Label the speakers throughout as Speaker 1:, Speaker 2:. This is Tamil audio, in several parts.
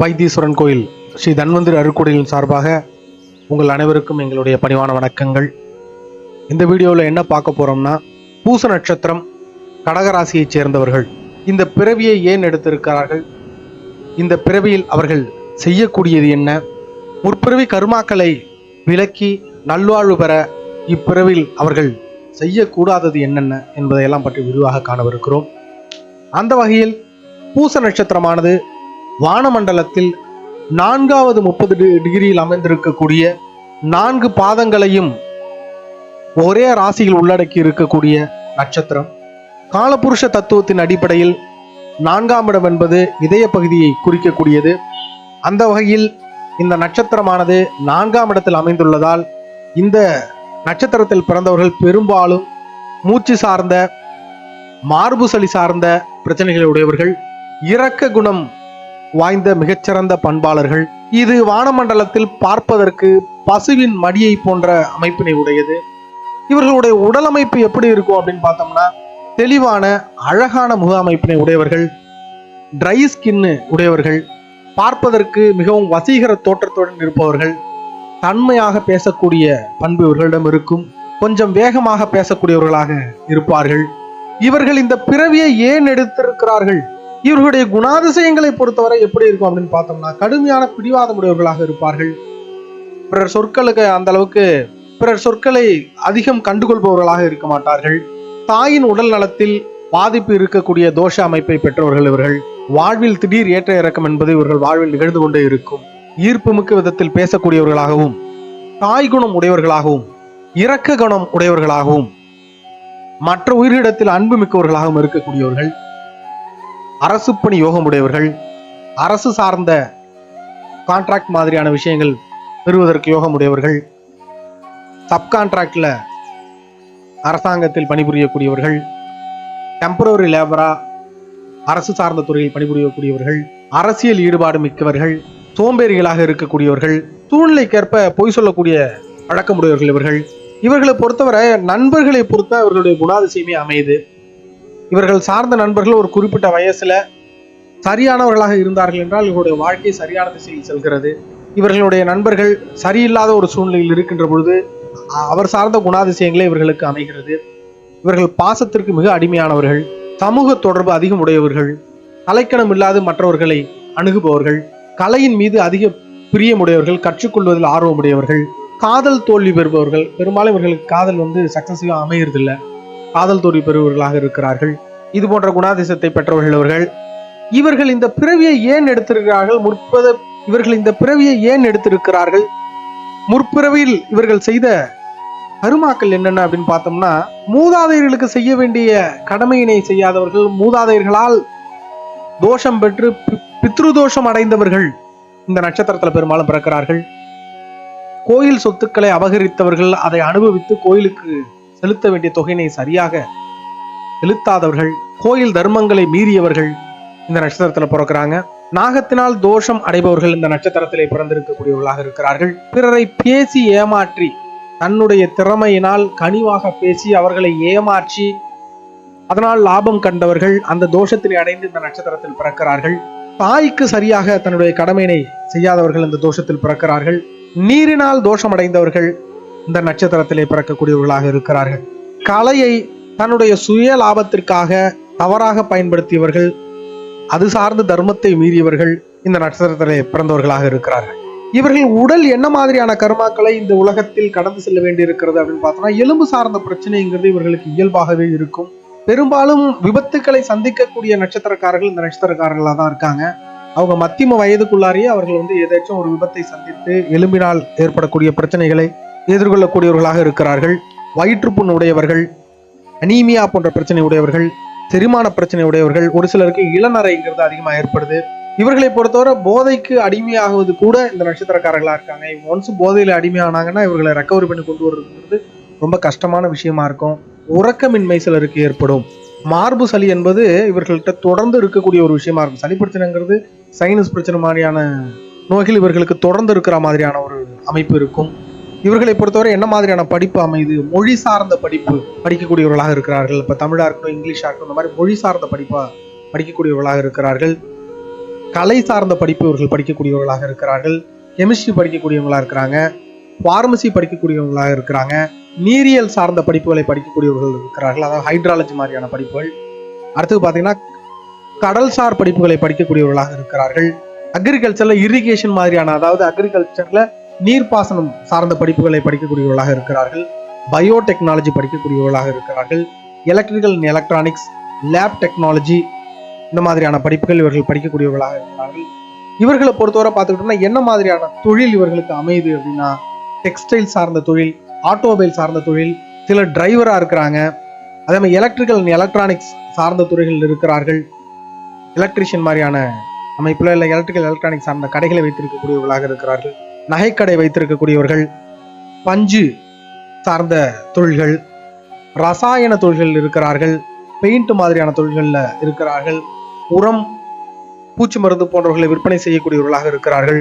Speaker 1: வைத்தீஸ்வரன் கோயில் ஸ்ரீ தன்வந்திரி அருட்கொடையின் சார்பாக உங்கள் அனைவருக்கும் எங்களுடைய பணிவான வணக்கங்கள். இந்த வீடியோவில் என்ன பார்க்க போகிறோம்னா, பூச நட்சத்திரம் கடகராசியைச் சேர்ந்தவர்கள் இந்த பிறவியை ஏன் எடுத்திருக்கிறார்கள், இந்த பிறவியில் அவர்கள் செய்யக்கூடியது என்ன, முற்பிறவி கர்மாக்களை விலக்கி நல்வாழ்வு பெற இப்பிறவியில் அவர்கள் செய்யக்கூடாதது என்னென்ன என்பதையெல்லாம் பற்றி விரிவாக காணவிருக்கிறோம். அந்த வகையில் பூச நட்சத்திரமானது வானமண்டலத்தில் 4வது 30 டிகிரியில் அமைந்திருக்கக்கூடிய 4 பாதங்களையும் ஒரே ராசியில் உள்ளடக்கி இருக்கக்கூடிய நட்சத்திரம். காலபுருஷ தத்துவத்தின் அடிப்படையில் 4ஆம் இடம் என்பது இதய பகுதியை குறிக்கக்கூடியது. அந்த வகையில் இந்த நட்சத்திரமானது 4ஆம் இடத்தில் அமைந்துள்ளதால் இந்த நட்சத்திரத்தில் பிறந்தவர்கள் பெரும்பாலும் மூச்சு சார்ந்த, மார்பு சளி சார்ந்த பிரச்சனைகளை உடையவர்கள், இரக்க குணம் வாய்ந்த மிகச்சிறந்த பண்பாளர்கள். இது வானமண்டலத்தில் பார்ப்பதற்கு பசுவின் மடியை போன்ற அமைப்பினை உடையது. இவர்களுடைய உடல் அமைப்பு எப்படி இருக்கும் அப்படின்னு பார்த்தோம்னா, தெளிவான அழகான முக அமைப்பினை உடையவர்கள், ட்ரை ஸ்கின் உடையவர்கள், பார்ப்பதற்கு மிகவும் வசீகர தோற்றத்துடன் இருப்பவர்கள், தன்மையாக பேசக்கூடிய பண்பு இவர்களிடம் இருக்கும், கொஞ்சம் வேகமாக பேசக்கூடியவர்களாக இருப்பார்கள். இவர்கள் இந்த பிறவியை ஏன் எடுத்திருக்கிறார்கள், இவர்களுடைய குணாதிசயங்களை பொறுத்தவரை எப்படி இருக்கும் அப்படின்னு பார்த்தோம்னா, கடுமையான பிடிவாதம் உடையவர்களாக இருப்பார்கள். பிறர் சொற்களுக்கு அந்த அளவுக்கு பிறர் சொற்களை அதிகம் கண்டுகொள்பவர்களாக இருக்க மாட்டார்கள். தாயின் உடல் நலத்தில் பாதிப்பு இருக்கக்கூடிய தோஷ அமைப்பை பெற்றவர்கள் இவர்கள். வாழ்வில் திடீர் ஏற்ற இறக்கம் என்பது இவர்கள் வாழ்வில் நிகழ்ந்து கொண்டே இருக்கும். ஈர்ப்பு மிக்க விதத்தில் பேசக்கூடியவர்களாகவும், தாய் குணம் உடையவர்களாகவும், இரக்க குணம் உடையவர்களாகவும், மற்ற உயிரிடத்தில் அன்பு மிக்கவர்களாகவும் இருக்கக்கூடியவர்கள். அரசு பணி யோகம் உடையவர்கள், அரசு சார்ந்த கான்ட்ராக்ட் மாதிரியான விஷயங்கள் பெறுவதற்கு யோகம் உடையவர்கள், சப்கான்ட்ராக்ட்ல அரசாங்கத்தில் பணிபுரியக்கூடியவர்கள், டெம்பரரி லேபரா அரசு சார்ந்த துறையில் பணிபுரியக்கூடியவர்கள், அரசியல் ஈடுபாடு மிக்கவர்கள், சோம்பேறிகளாக இருக்கக்கூடியவர்கள், சூழ்நிலைக்கேற்ப பொய் சொல்லக்கூடிய பழக்கமுடையவர்கள் இவர்கள். இவர்களை பொறுத்தவரை நண்பர்களை பொறுத்த இவர்களுடைய குணாதிசயமே அமையுது. இவர்கள் சார்ந்த நண்பர்கள் ஒரு குறிப்பிட்ட வயசுல சரியானவர்களாக இருந்தார்கள் என்றால் இவருடைய வாழ்க்கை சரியான திசையில் செல்கிறது. இவர்களுடைய நண்பர்கள் சரியில்லாத ஒரு சூழ்நிலையில் இருக்கின்ற பொழுது அவர் சார்ந்த குணாதிசயங்களே இவர்களுக்கு அமைகிறது. இவர்கள் பாசத்திற்கு மிக அடிமையானவர்கள், சமூக தொடர்பு அதிகம் உடையவர்கள், கலைக்கணம் இல்லாது மற்றவர்களை அணுகுபவர்கள், கலையின் மீது அதிக பிரியமுடையவர்கள், கற்றுக்கொள்வதில் ஆர்வமுடையவர்கள், காதல் தோல்வி பெறுபவர்கள். பெரும்பாலும் இவர்களுக்கு காதல் சக்சஸிவா அமையறதில்லை, காதல் தோல்வி பெறுபவர்களாக இருக்கிறார்கள். இது போன்ற குணாதிசயத்தை பெற்றவர்கள் இவர்கள். இவர்கள் இந்த பிறவியை ஏன் எடுத்திருக்கிறார்கள், இவர்கள் இந்த பிறவியை ஏன் எடுத்திருக்கிறார்கள், முற்பிறவியில் இவர்கள் செய்த கருமாக்கள் என்னென்ன அப்படின்னு பார்த்தோம்னா, மூதாதையர்களுக்கு செய்ய வேண்டிய கடமையினை செய்யாதவர்கள், மூதாதையர்களால் தோஷம் பெற்று பித்ரு தோஷம் அடைந்தவர்கள் இந்த நட்சத்திரத்தில் பெரும்பாலும் பிறக்கிறார்கள். கோயில் சொத்துக்களை அபகரித்தவர்கள், அதை அனுபவித்து கோயிலுக்கு செலுத்த வேண்டிய தொகையினை சரியாக செலுத்தாதவர்கள், கோயில் தர்மங்களை மீறியவர்கள் இந்த நட்சத்திரத்தில் பிறக்கிறாங்க. நாகத்தினால் தோஷம் அடைபவர்கள் இந்த நட்சத்திரத்திலே பிறந்திருக்கக்கூடியவர்களாக இருக்கிறார்கள். பிறரை பேசி ஏமாற்றி, தன்னுடைய திறமையினால் கனிவாக பேசி அவர்களை ஏமாற்றி அதனால் லாபம் கண்டவர்கள் அந்த தோஷத்தினை அடைந்து இந்த நட்சத்திரத்தில் பிறக்கிறார்கள். தாய்க்கு சரியாக தன்னுடைய கடமையினை செய்யாதவர்கள் இந்த தோஷத்தில் பிறக்கிறார்கள். நீரினால் தோஷம் அடைந்தவர்கள் இந்த நட்சத்திரத்திலே பிறக்கக்கூடியவர்களாக இருக்கிறார்கள். கலையை தன்னுடைய சுய லாபத்திற்காக தவறாக பயன்படுத்தியவர்கள், அது சார்ந்த தர்மத்தை மீறியவர்கள் இந்த நட்சத்திரத்திலே பிறந்தவர்களாக இருக்கிறார்கள். இவர்கள் உடல் என்ன மாதிரியான கர்மாக்களை இந்த உலகத்தில் கடந்து செல்ல வேண்டி இருக்கிறது அப்படின்னு பார்த்தோம்னா, எலும்பு சார்ந்த பிரச்சனைங்கிறது இவர்களுக்கு இயல்பாகவே இருக்கும். பெரும்பாலும் விபத்துக்களை சந்திக்கக்கூடிய நட்சத்திரக்காரர்கள் இந்த நட்சத்திரக்காரர்களாக தான் இருக்காங்க. அவங்க மத்தியம வயதுக்குள்ளாரியே அவர்கள் ஏதாச்சும் ஒரு விபத்தை சந்தித்து எலும்பினால் ஏற்படக்கூடிய பிரச்சனைகளை எதிர்கொள்ளக்கூடியவர்களாக இருக்கிறார்கள். வயிற்றுப்புண் உடையவர்கள், அனீமியா போன்ற பிரச்சனை உடையவர்கள், செரிமான பிரச்சனை உடையவர்கள், ஒரு சிலருக்கு இளநரைங்கிறது அதிகமாக ஏற்படுது. இவர்களை பொறுத்தவரை போதைக்கு அடிமையாகுவது கூட இந்த நட்சத்திரக்காரர்களா இருக்காங்க. இவங்க ஒன்ஸ் போதையில அடிமையானாங்கன்னா இவர்களை ரெக்கவரி பண்ணி கொண்டு வருவது ரொம்ப கஷ்டமான விஷயமா இருக்கும். உறக்கமின்மை சிலருக்கு ஏற்படும். மார்பு சளி என்பது இவர்கள்ட்ட தொடர்ந்து இருக்கக்கூடிய ஒரு விஷயமா இருக்கும். சளி பிரச்சனைங்கிறது சைனஸ் பிரச்சனை மாதிரியான நோய்கள் இவர்களுக்கு தொடர்ந்து இருக்கிற மாதிரியான ஒரு அமைப்பு இருக்கும். இவர்களை பொறுத்தவரை என்ன மாதிரியான படிப்பு அமைது, மொழி சார்ந்த படிப்பு படிக்கக்கூடியவர்களாக இருக்கிறார்கள். இப்போ தமிழா இருக்கட்டும், இங்கிலீஷா இருக்கட்டும், இந்த மாதிரி மொழி சார்ந்த படிப்பா படிக்கக்கூடியவர்களாக இருக்கிறார்கள். கலை சார்ந்த படிப்பு இவர்கள் படிக்கக்கூடியவர்களாக இருக்கிறார்கள். கெமிஸ்ட்ரி படிக்கக்கூடியவங்களா இருக்கிறாங்க. பார்மசி படிக்கக்கூடியவங்களாக இருக்கிறாங்க. நீரியல் சார்ந்த படிப்புகளை படிக்கக்கூடியவர்கள் இருக்கிறார்கள், அதாவது ஹைட்ராலஜி மாதிரியான படிப்புகள். அடுத்தது பார்த்தீங்கன்னா கடல்சார் படிப்புகளை படிக்கக்கூடியவர்களாக இருக்கிறார்கள். அக்ரிகல்ச்சர்ல இரிகேஷன் மாதிரியான, அதாவது அக்ரிகல்ச்சர்ல நீர்ப்பாசனம் சார்ந்த படிப்புகளை படிக்கக்கூடியவர்களாக இருக்கிறார்கள். பயோடெக்னாலஜி படிக்கக்கூடியவர்களாக இருக்கிறார்கள். Electrical and electronics, lab technology, இந்த மாதிரியான படிப்புகள் இவர்கள் படிக்கக்கூடியவர்களாக இருக்கிறார்கள். இவர்களை பொறுத்தவரை பார்த்துக்கிட்டோம்னா என்ன மாதிரியான தொழில் இவர்களுக்கு அமையுது அப்படின்னா, டெக்ஸ்டைல் சார்ந்த தொழில், ஆட்டோமொபைல் சார்ந்த தொழில், சிலர் டிரைவரா இருக்கிறாங்க. அதே மாதிரி எலக்ட்ரிக்கல் அண்ட் எலக்ட்ரானிக்ஸ் சார்ந்த துறைகள் இருக்கிறார்கள். எலக்ட்ரிஷியன் மாதிரியான அமைப்புல இல்லை எலக்ட்ரிக்கல் எலக்ட்ரானிக்ஸ் சார்ந்த கடைகளை வைத்திருக்கக்கூடியவர்களாக இருக்கிறார்கள். நகைக்கடை வைத்திருக்கக்கூடியவர்கள், பஞ்சு சார்ந்த தொழில்கள், ரசாயன தொழில்கள் இருக்கிறார்கள். பெயிண்ட் மாதிரியான தொழில்கள்ல இருக்கிறார்கள். உரம், பூச்சி மருந்து போன்றவர்களை விற்பனை செய்யக்கூடியவர்களாக இருக்கிறார்கள்.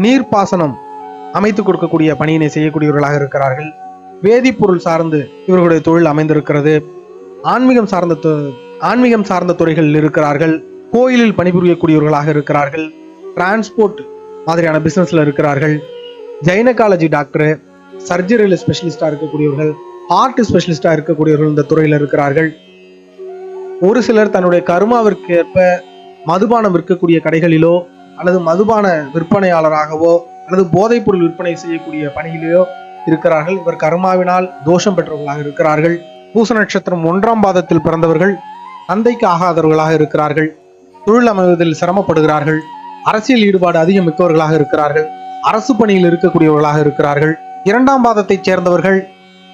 Speaker 1: நீர்ப்பாசனம் அமைத்து கொடுக்கக்கூடிய பணியினை செய்யக்கூடியவர்களாக இருக்கிறார்கள். வேதிப்பொருள் சார்ந்து இவர்களுடைய தொழில் அமைந்திருக்கிறது. ஆன்மீகம் சார்ந்த துறைகளில் இருக்கிறார்கள். கோயிலில் பணிபுரியக்கூடியவர்களாக இருக்கிறார்கள். டிரான்ஸ்போர்ட் மாதிரியான பிசினஸ்ல இருக்கிறார்கள். கைனகாலஜி டாக்டர், சர்ஜரியில் ஸ்பெஷலிஸ்டா இருக்கக்கூடியவர்கள், ஹார்ட் ஸ்பெஷலிஸ்டா இருக்கக்கூடியவர்கள் இந்த துறையில் இருக்கிறார்கள். ஒரு சிலர் தன்னுடைய கர்மாவிற்கு ஏற்ப மதுபானம் விற்கக்கூடிய கடைகளிலோ அல்லது மதுபான விற்பனையாளராகவோ அல்லது போதைப் பொருள் விற்பனை செய்யக்கூடிய பணியிலோ இருக்கிறார்கள். இவர் கர்மாவினால் தோஷம் பெற்றவர்களாக இருக்கிறார்கள். பூச நட்சத்திரம் 1ஆம் பாதத்தில் பிறந்தவர்கள் தந்தைக்கு ஆகாதவர்களாக இருக்கிறார்கள். தொழில் அமைவதில் சிரமப்படுகிறார்கள். அரசியல் ஈடுபாடு அதிகம் மிக்கவர்களாக இருக்கிறார்கள். அரசு பணியில் இருக்கக்கூடியவர்களாக இருக்கிறார்கள். 2ஆம் பாதத்தைச் சேர்ந்தவர்கள்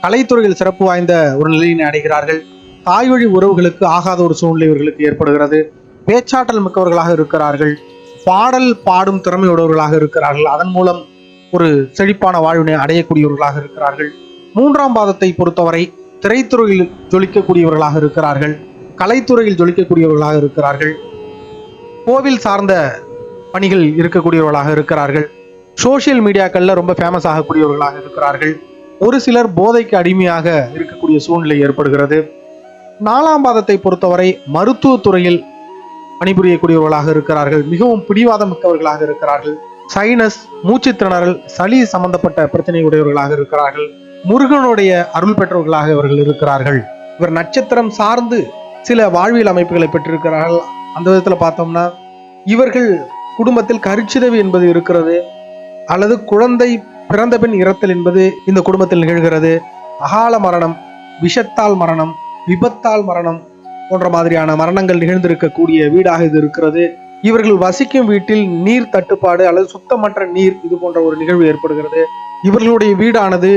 Speaker 1: கலைத்துறையில் சிறப்பு வாய்ந்த ஒரு நிலையினை அடைகிறார்கள். தாய் வழி உறவுகளுக்கு ஆகாத ஒரு சூழ்நிலை இவர்களுக்கு ஏற்படுகிறது. பேச்சாற்றல் மிக்கவர்களாக இருக்கிறார்கள். பாடல் பாடும் திறமையுடையவர்களாக இருக்கிறார்கள். அதன் மூலம் ஒரு செழிப்பான வாழ்வினை அடையக்கூடியவர்களாக இருக்கிறார்கள். 3ஆம் பாதத்தை பொறுத்தவரை திரைத்துறையில் ஜொலிக்கக்கூடியவர்களாக இருக்கிறார்கள். கலைத்துறையில் ஜொலிக்கக்கூடியவர்களாக இருக்கிறார்கள். கோவில் சார்ந்த பணிகள் இருக்கக்கூடியவர்களாக இருக்கிறார்கள். சோசியல் மீடியாக்கள்ல ரொம்ப ஃபேமஸ் ஆகக்கூடியவர்களாக இருக்கிறார்கள். ஒரு சிலர் போதைக்கு அடிமையாக இருக்கக்கூடிய சூழ்நிலை ஏற்படுகிறது. 4ஆம் பாதத்தை பொறுத்தவரை மருத்துவத்துறையில் பணிபுரியக்கூடியவர்களாக இருக்கிறார்கள். மிகவும் பிடிவாதம் மிக்கவர்களாக இருக்கிறார்கள். சைனஸ், மூச்சு திணறல், சளி சம்பந்தப்பட்ட பிரச்சனை உடையவர்களாக இருக்கிறார்கள். முருகனுடைய அருள் பெற்றவர்களாக இவர்கள் இருக்கிறார்கள். இவர் நட்சத்திரம் சார்ந்து சில வாழ்வியல் அமைப்புகளை பெற்றிருக்கிறார்கள். அந்த விதத்துல பார்த்தோம்னா இவர்கள் குடும்பத்தில் கருச்சிதவி என்பது இருக்கிறது, அல்லது குழந்தை பிறந்த பின் இறத்தல் என்பது இந்த குடும்பத்தில் நிகழ்கிறது. அகால மரணம், விஷத்தால் மரணம், விபத்தால் மரணம் போன்ற மாதிரியான மரணங்கள் நிகழ்ந்திருக்கக்கூடிய வீடாக இது இருக்கிறது. இவர்கள் வசிக்கும் வீட்டில் நீர் தட்டுப்பாடு அல்லது சுத்தமற்ற நீர் இது போன்ற ஒரு நிகழ்வு ஏற்படுகிறது. இவர்களுடைய வீடானது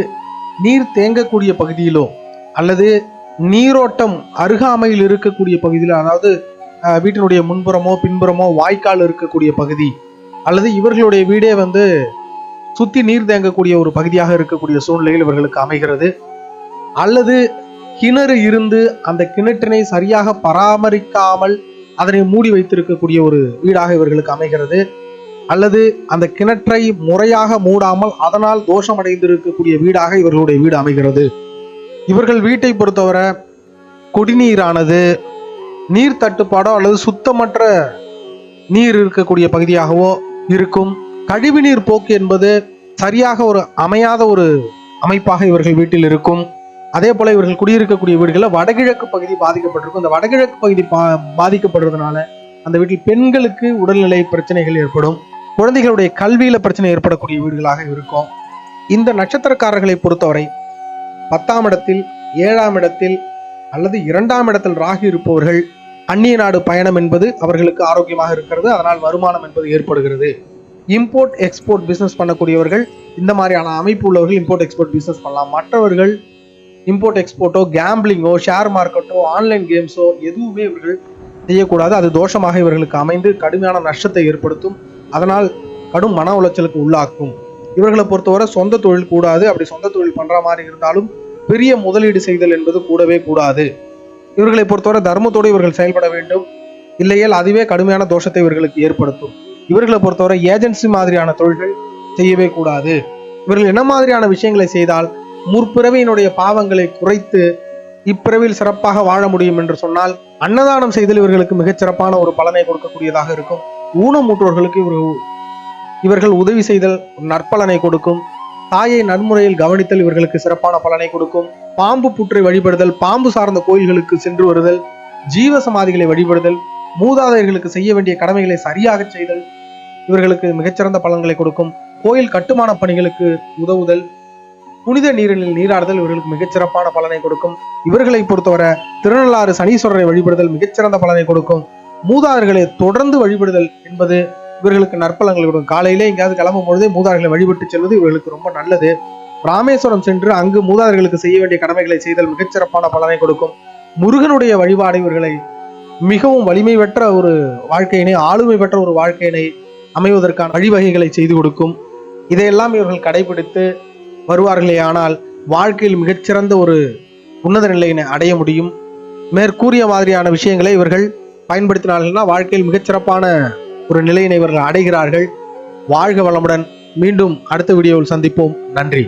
Speaker 1: நீர் தேங்கக்கூடிய பகுதியிலோ அல்லது நீரோட்டம் அருகாமையில் இருக்கக்கூடிய பகுதியிலோ, அதாவது வீட்டினுடைய முன்புறமோ பின்புறமோ வாய்க்கால் இருக்கக்கூடிய பகுதி, அல்லது இவர்களுடைய வீடே சுத்தி நீர் தேங்கக்கூடிய ஒரு பகுதியாக இருக்கக்கூடிய சூழ்நிலையில் இவர்களுக்கு அமைகிறது. அல்லது கிணறு இருந்து அந்த கிணற்றினை சரியாக பராமரிக்காமல் அதனை மூடி வைத்திருக்கக்கூடிய ஒரு வீடாக இவர்களுக்கு அமைகிறது. அல்லது அந்த கிணற்றை முறையாக மூடாமல் அதனால் தோஷம் அடைந்திருக்கக்கூடிய வீடாக இவர்களுடைய வீடு அமைகிறது. இவர்கள் வீட்டை பொறுத்தவரை குடிநீரானது நீர் தட்டுப்பாடோ அல்லது சுத்தமற்ற நீர் இருக்கக்கூடிய பகுதியாகவோ இருக்கும். கழிவுநீர் போக்கு என்பது சரியாக ஒரு அமையாத ஒரு அமைப்பாக இவர்கள் வீட்டில் இருக்கும். அதே போல இவர்கள் குடியிருக்கக்கூடிய வீடுகளில் வடகிழக்கு பகுதி பாதிக்கப்பட்டிருக்கும். இந்த வடகிழக்கு பகுதி பாதிக்கப்படுறதுனால அந்த வீட்டில் பெண்களுக்கு உடல்நிலை பிரச்சனைகள் ஏற்படும். குழந்தைகளுடைய கல்வியில பிரச்சனை ஏற்படக்கூடிய வீடுகளாக இருக்கும். இந்த நட்சத்திரக்காரர்களை பொறுத்தவரை 10ஆம் இடத்தில், 7ஆம் இடத்தில் அல்லது 2ஆம் இடத்தில் ராகு இருப்பவர்கள் அந்நிய நாடு பயணம் என்பது அவர்களுக்கு ஆரோக்கியமாக இருக்கிறது. அதனால் வருமானம் என்பது ஏற்படுகிறது. இம்போர்ட் எக்ஸ்போர்ட் பிசினஸ் பண்ணக்கூடியவர்கள், இந்த மாதிரியான அமைப்பு உள்ளவர்கள் இம்போர்ட் எக்ஸ்போர்ட் பிசினஸ் பண்ணலாம். மற்றவர்கள் இம்போர்ட் எக்ஸ்போர்ட்டோ, கேம்பிளிங்கோ, ஷேர் மார்க்கெட்டோ, ஆன்லைன் கேம்ஸோ எதுவுமே இவர்கள் செய்யக்கூடாது. அது தோஷமாக இவர்களுக்கு அமைந்து கடுமையான நஷ்டத்தை ஏற்படுத்தும். அதனால் கடும் மன உளைச்சலுக்கு உள்ளாக்கும். இவர்களை பொறுத்தவரை சொந்த தொழில் கூடாது. அப்படி சொந்த தொழில் பண்ற மாதிரி இருந்தாலும் பெரிய முதலீடு செய்தல் என்பது கூடவே கூடாது. இவர்களை பொறுத்தவரை தர்மத்தோடு இவர்கள் செயல்பட வேண்டும். இல்லையேல் அதுவே கடுமையான தோஷத்தை இவர்களுக்கு ஏற்படுத்தும். இவர்களை பொறுத்தவரை ஏஜென்சி மாதிரியான தொழில்கள் செய்யவே கூடாது. இவர்கள் என்ன மாதிரியான விஷயங்களை செய்தால் முற்பிறவியினுடைய பாவங்களை குறைத்து இப்பிறவியில் சிறப்பாக வாழ முடியும் என்று சொன்னால், அன்னதானம் செய்தல் இவர்களுக்கு மிகச் சிறப்பான ஒரு பலனை கொடுக்கக்கூடியதாக இருக்கும். ஊனமுற்றோர்களுக்கு இவர்கள் உதவி செய்தல் நற்பலனை கொடுக்கும். தாயை நன்முறையில் கவனித்தல் இவர்களுக்கு சிறப்பான பலனை கொடுக்கும். பாம்பு புற்றை வழிபடுதல், பாம்பு சார்ந்த கோயில்களுக்கு சென்று வருதல், ஜீவ சமாதிகளை வழிபடுதல், மூதாதையர்களுக்கு செய்ய வேண்டிய கடமைகளை சரியாக செய்தல் இவர்களுக்கு மிகச்சிறந்த பலன்களை கொடுக்கும். கோயில் கட்டுமான பணிகளுக்கு உதவுதல், புனித நீரில் நீராடுதல் இவர்களுக்கு மிகச்சிறப்பான பலனை கொடுக்கும். இவர்களை பொறுத்தவரை திருநள்ளாறு சனீஸ்வரரை வழிபடுதல் மிகச்சிறந்த பலனை கொடுக்கும். மூதாதையர்களை தொடர்ந்து வழிபடுதல் என்பது இவர்களுக்கு நற்பலன்கள் கொடுக்கும். காலையிலே எங்கேயாவது கிளம்பும் பொழுதே மூதாதையர்களை வழிபட்டு செல்வது இவர்களுக்கு ரொம்ப நல்லது. ராமேஸ்வரம் சென்று அங்கு மூதாதையர்களுக்கு செய்ய வேண்டிய கடமைகளை செய்தல் மிகச்சிறப்பான பலனை கொடுக்கும். முருகனுடைய வழிபாடு இவர்களை மிகவும் வலிமை பெற்ற ஒரு வாழ்க்கையினை, ஆளுமை பெற்ற ஒரு வாழ்க்கையினை அமைவதற்கான வழிவகைகளை செய்து கொடுக்கும். இதையெல்லாம் இவர்கள் கடைபிடித்து வருவார்களே ஆனால் வாழ்க்கையில் மிகச்சிறந்த ஒரு உன்னத நிலையினை அடைய முடியும். மேற்கூறிய மாதிரியான விஷயங்களை இவர்கள் பயன்படுத்தினார்கள்னா வாழ்க்கையில் மிகச்சிறப்பான ஒரு நிலையினை இவர்கள் அடைகிறார்கள். வாழ்க வளமுடன். மீண்டும் அடுத்த வீடியோவில் சந்திப்போம். நன்றி.